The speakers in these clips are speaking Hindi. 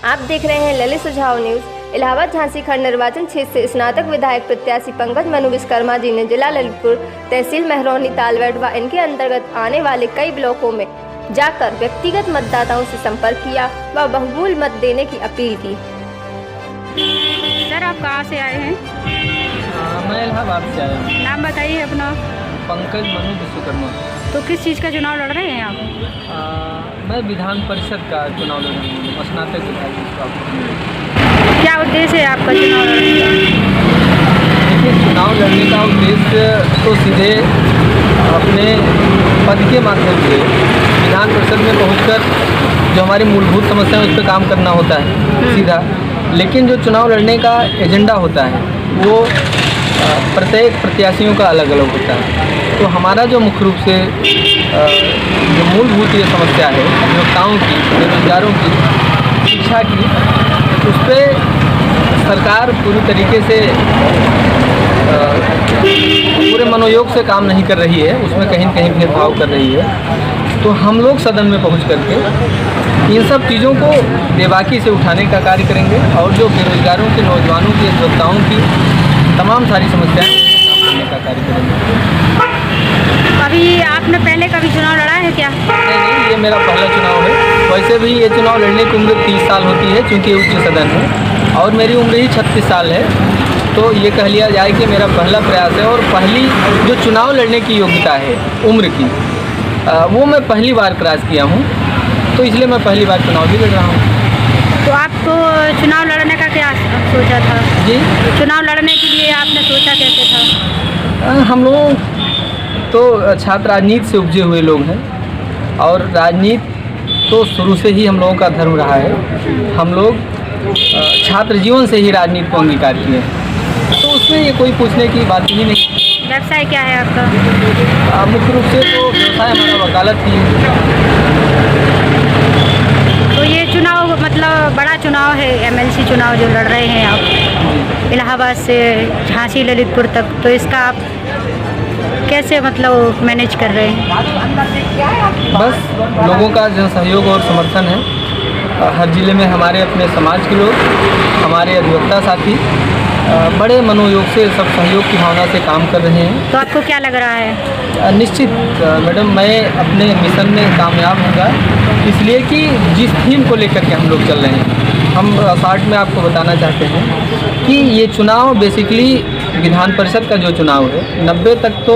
आप देख रहे हैं ललित सुझाव न्यूज। इलाहाबाद झांसी खंड निर्वाचन क्षेत्र से स्नातक विधायक प्रत्याशी पंकज मनु विश्वकर्मा जी ने जिला ललितपुर, तहसील महरौनी, तालवट व इनके अंतर्गत आने वाले कई ब्लॉकों में जाकर व्यक्तिगत मतदाताओं से संपर्क किया व बहुमूल्य मत देने की अपील की। सर, आप कहाँ से आए हैं? मैं इलाहाबाद से आया हूँ। नाम बताइए अपना। पंकज मनु विश्वकर्मा। तो किस चीज़ का चुनाव लड़ रहे हैं आप? मैं विधान परिषद का चुनाव लड़ रहा हूँ, स्नातक विधायक। क्या उद्देश्य है आपका चुनाव लड़ने का? देखिए, चुनाव लड़ने का उद्देश्य तो सीधे अपने पद के माध्यम से विधान परिषद में पहुंचकर जो हमारी मूलभूत समस्या है उस पर काम करना होता है सीधा। लेकिन जो चुनाव लड़ने का एजेंडा होता है वो प्रत्येक प्रत्याशियों का अलग अलग होता है। तो हमारा जो मुख्य रूप से जो मूलभूत ये समस्या है नियोक्ताओं की, बेरोजगारों की, शिक्षा की, उस पर सरकार पूरी तरीके से पूरे मनोयोग से काम नहीं कर रही है, उसमें कहीं न कहीं भेदभाव कर रही है। तो हम लोग सदन में पहुंच करके इन सब चीज़ों को बेबाकी से उठाने का कार्य करेंगे और जो बेरोजगारों के, नौजवानों की, नियोक्ताओं की तमाम सारी समस्याएं काम करने का कार्य करेंगे। अभी आपने पहले कभी चुनाव लड़ा है क्या? नहीं, ये मेरा पहला चुनाव है। वैसे भी ये चुनाव लड़ने की उम्र 30 साल होती है क्योंकि उच्च सदन है और मेरी उम्र ही 36 साल है। तो ये कह लिया जाए कि मेरा पहला प्रयास है और पहली जो चुनाव लड़ने की योग्यता है उम्र की, वो मैं पहली बार क्रॉस किया हूँ। तो इसलिए मैं पहली बार चुनाव भी लड़ रहा हूँ। तो आपको चुनाव लड़ने का क्या सोचा था? जी, चुनाव लड़ने के लिए आपने सोचा कैसे था? हम लोग तो छात्र राजनीति से उपजे हुए लोग हैं और राजनीति तो शुरू से ही हम लोगों का धर्म रहा है। हम लोग छात्र जीवन से ही राजनीति को अंगीकार किए हैं, तो उसमें ये कोई पूछने की बात ही नहीं। व्यवसाय क्या है आपका? मुख्य रूप से तो व्यवसाय हमारा वकालत ही है। तो ये चुनाव मतलब बड़ा चुनाव है, MLC चुनाव जो लड़ रहे हैं आप इलाहाबाद से झांसी ललितपुर तक, तो इसका आप कैसे मतलब मैनेज कर रहे हैं? बस लोगों का जन सहयोग और समर्थन है। हर जिले में हमारे अपने समाज के लोग, हमारे अधिवक्ता साथी बड़े मनोयोग से सब सहयोग की भावना से काम कर रहे हैं। तो आपको क्या लग रहा है? निश्चित मैडम, मैं अपने मिशन में कामयाब होगा, इसलिए कि जिस थीम को लेकर के हम लोग चल रहे हैं, हम शॉर्ट में आपको बताना चाहते हैं कि ये चुनाव बेसिकली विधान परिषद का जो चुनाव है 90 तक तो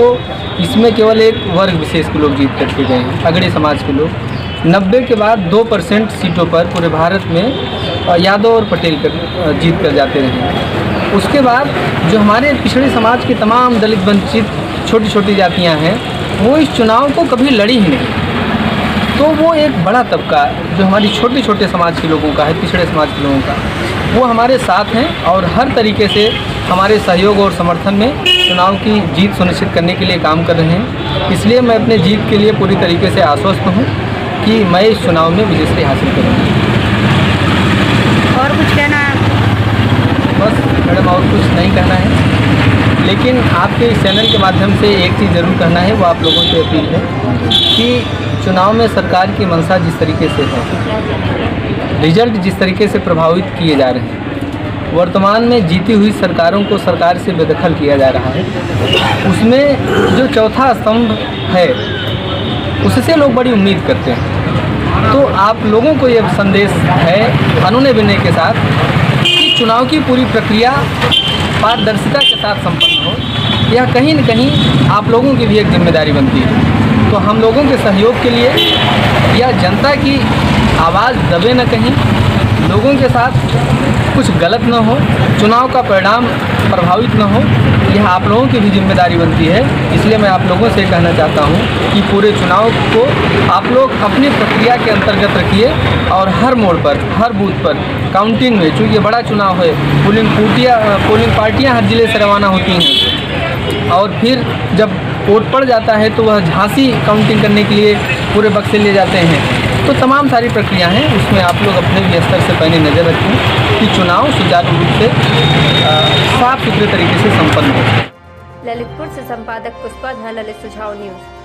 इसमें केवल एक वर्ग विशेष के लोग जीत करके गए हैं, अगड़े समाज के लोग। 90 के बाद 2% सीटों पर पूरे भारत में यादव और पटेल जीत कर जाते रहे। उसके बाद जो हमारे पिछड़े समाज के तमाम दलित, वंचित, छोटी छोटी जातियां हैं, वो इस चुनाव को कभी लड़ी ही नहीं। तो वो एक बड़ा तबका जो हमारी छोटे छोटे समाज के लोगों का है, पिछड़े समाज के लोगों का, वो हमारे साथ हैं और हर तरीके से हमारे सहयोग और समर्थन में चुनाव की जीत सुनिश्चित करने के लिए काम कर रहे हैं। इसलिए मैं अपने जीत के लिए पूरी तरीके से आश्वस्त हूँ कि मैं इस चुनाव में विजयश्री हासिल करूँगी। और कुछ कहना है? बस मैडम, और कुछ नहीं कहना है, लेकिन आपके इस चैनल के माध्यम से एक चीज़ ज़रूर कहना है, वो आप लोगों से अपील है कि चुनाव में सरकार की मंशा जिस तरीके से है, रिजल्ट जिस तरीके से प्रभावित किए जा रहे हैं, वर्तमान में जीती हुई सरकारों को सरकार से बेदखल किया जा रहा है, उसमें जो चौथा स्तंभ है उससे लोग बड़ी उम्मीद करते हैं। तो आप लोगों को ये संदेश है अनूने विनय के साथ कि चुनाव की पूरी प्रक्रिया पारदर्शिता के साथ संपन्न हो, यह कहीं न कहीं आप लोगों की भी एक जिम्मेदारी बनती है। तो हम लोगों के सहयोग के लिए या जनता की आवाज़ दबे न कहीं, लोगों के साथ कुछ गलत न हो, चुनाव का परिणाम प्रभावित न हो, यह आप लोगों की भी जिम्मेदारी बनती है। इसलिए मैं आप लोगों से कहना चाहता हूं कि पूरे चुनाव को आप लोग अपनी प्रक्रिया के अंतर्गत रखिए और हर मोड़ पर, हर बूथ पर काउंटिंग में, चूँकि ये बड़ा चुनाव है, पोलिंग पार्टियाँ हर जिले से रवाना होती हैं और फिर जब वोट पड़ जाता है तो वह झांसी काउंटिंग करने के लिए पूरे बक्से ले जाते हैं। तो तमाम सारी प्रक्रिया हैं, उसमें आप लोग अपने भी स्तर से पैनी नज़र रखें कि चुनाव सुचारू रूप से साफ सुथरे तरीके से संपन्न हो। ललितपुर से संपादक पुष्पा झा, ललित सुझाव न्यूज।